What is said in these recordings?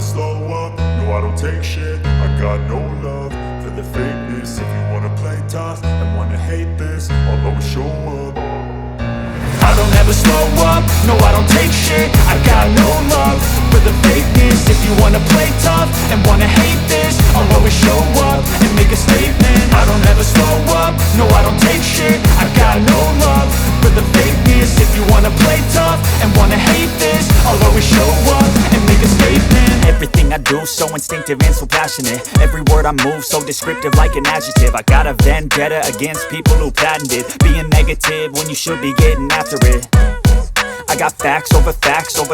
slow up, no I don't take shit. I got no love for the fakeness. If you wanna play tough and wanna hate this, I'll always show up. I don't ever slow up, no I don't take shit. I got no love for the fakeness. If you wanna play tough and wanna hate this, I'll always show up and make a statement. I don't ever slow up, no I don't take shit. I got no love for the fakeness. If you wanna play tough and wanna hate this, I'll always show up and make a statement. Everything I do so instinctive and so passionate. Every word I move so descriptive like an adjective. I got a vendetta against people who patented being negative when you should be getting after it. I got facts over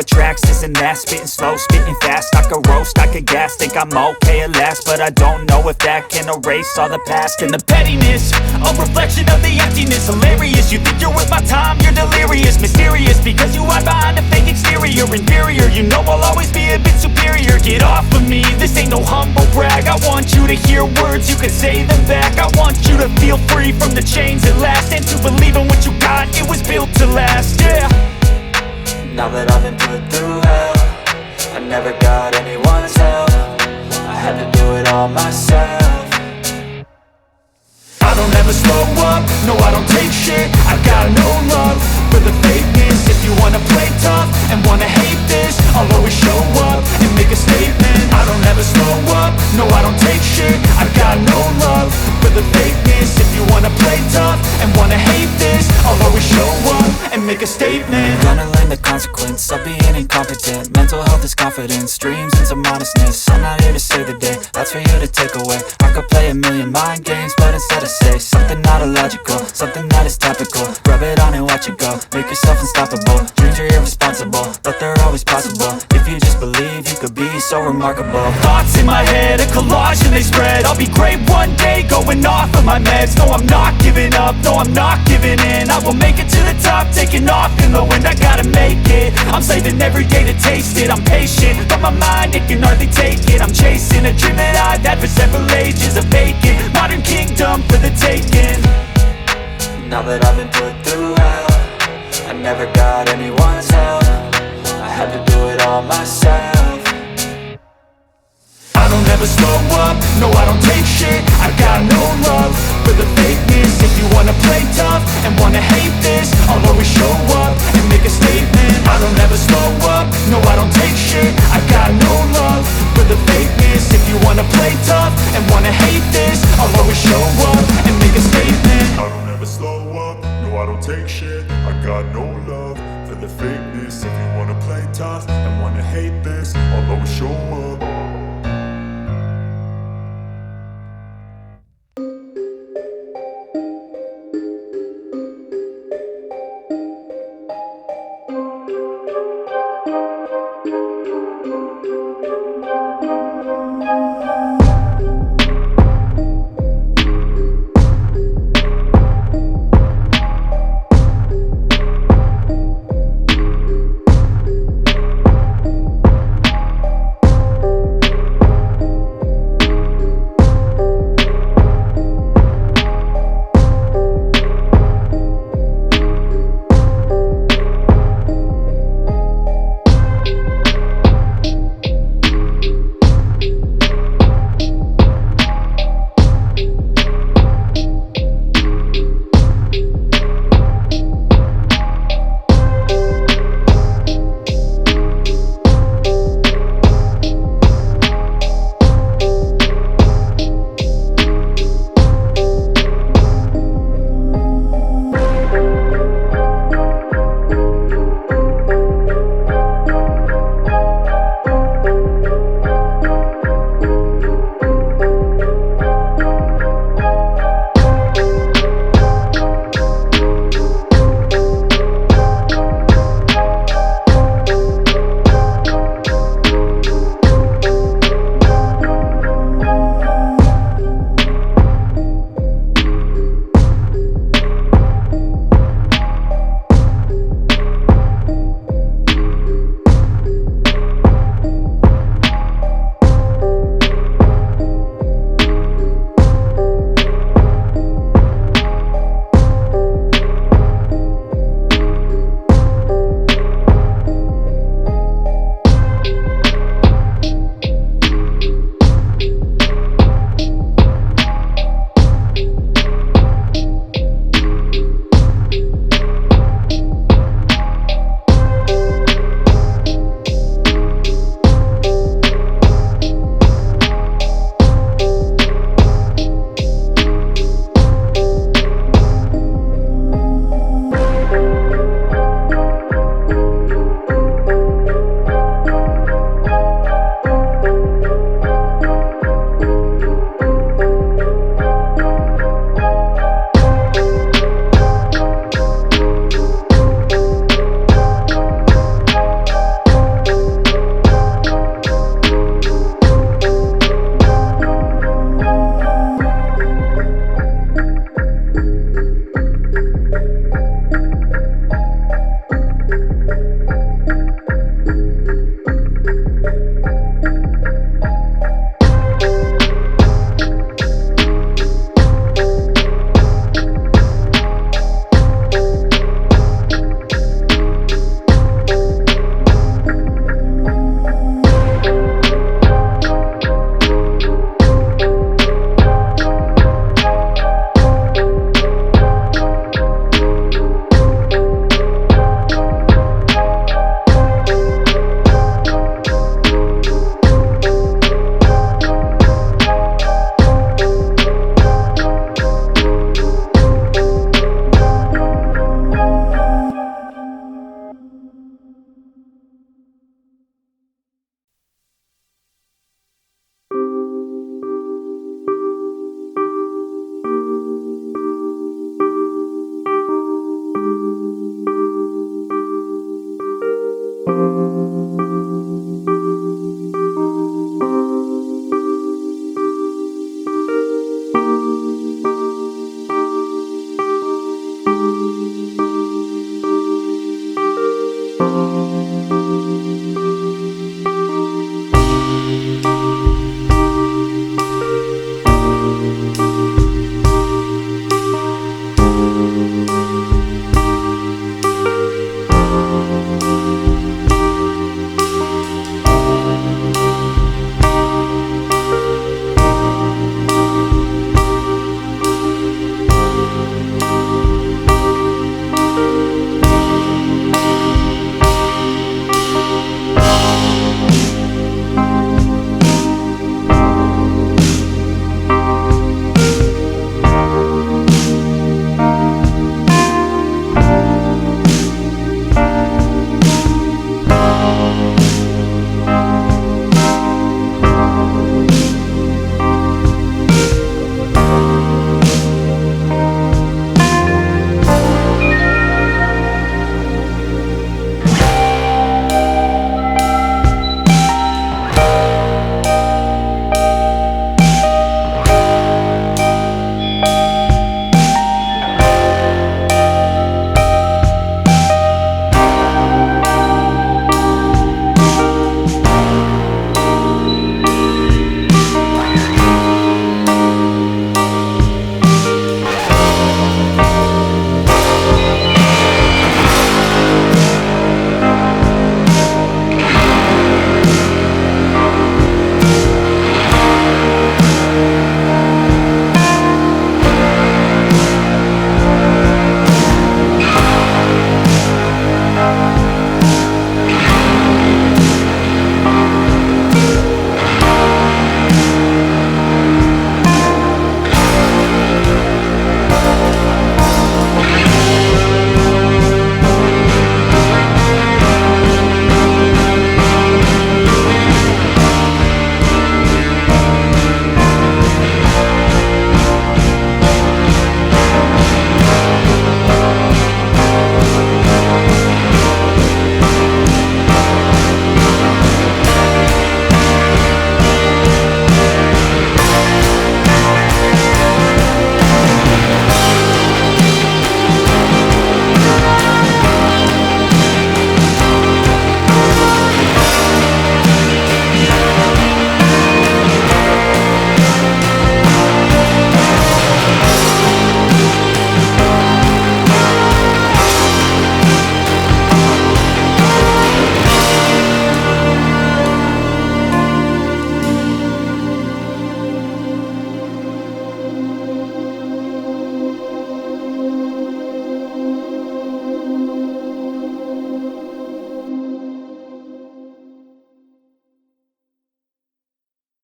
tracks, this and that. Spitting slow, spitting fast, I could roast, I could gas. Think I'm okay at last, but I don't know if that can erase all the past. And the pettiness, a reflection of the emptiness. Hilarious, you think you're worth my time, you're delirious. Mysterious, because you hide behind a fake exterior. Inferior, you know I'll always be a bit superior. Get off of me, this ain't no humble brag. I want you to hear words, you can say them back. I want you to feel free from the chains at last, and to believe in what you got, it was built to last, yeah. Now that I've been put through hell, I never got anyone's help. I had to do it all myself. I don't ever slow up, no I don't take shit. I got no love for the fakeness. If you wanna play tough and wanna hate this, I'll always show up and make a statement. I don't ever slow up, no I don't take shit. I got no love for the fakeness. If you wanna play tough and wanna hate this, I'll always show up and make a statement. Gonna learn the consequence of being incompetent. Mental health is confidence, dreams and some honestness. I'm not here to save the day, that's for you to take away. I could play a million mind games, but instead I say something not illogical, something that is topical. Rub it on and watch it go, make yourself unstoppable. Dreams are irresponsible, but they're always possible. If you just believe, you could be so remarkable. Thoughts in my head, a collage and they spread. I'll be great one day, going off of my meds. No, I'm not giving up, no, I'm not giving in. I will make it to the top, taking off in the wind. I gotta make it, I'm saving every day to taste it. I'm patient, but my mind, it can hardly take it. I'm chasing a dream that I've had for several ages. A vacant, modern kingdom for the taking. Now that I've been put through hell, I never got anyone's help. I had to do it all myself. I don't ever slow up, no I don't take shit. I got no love for the fakeness. If you wanna play tough and wanna hate this, I'll always show up and make a statement. I don't ever slow up, no I don't take shit. I got no love for the fakeness. If you wanna play tough and wanna hate this, I'll always show up and make a statement. I don't ever slow up, no I don't take shit. I got no love for the fakeness. If you wanna play tough and wanna hate this, I'll always show up.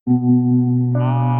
Bye.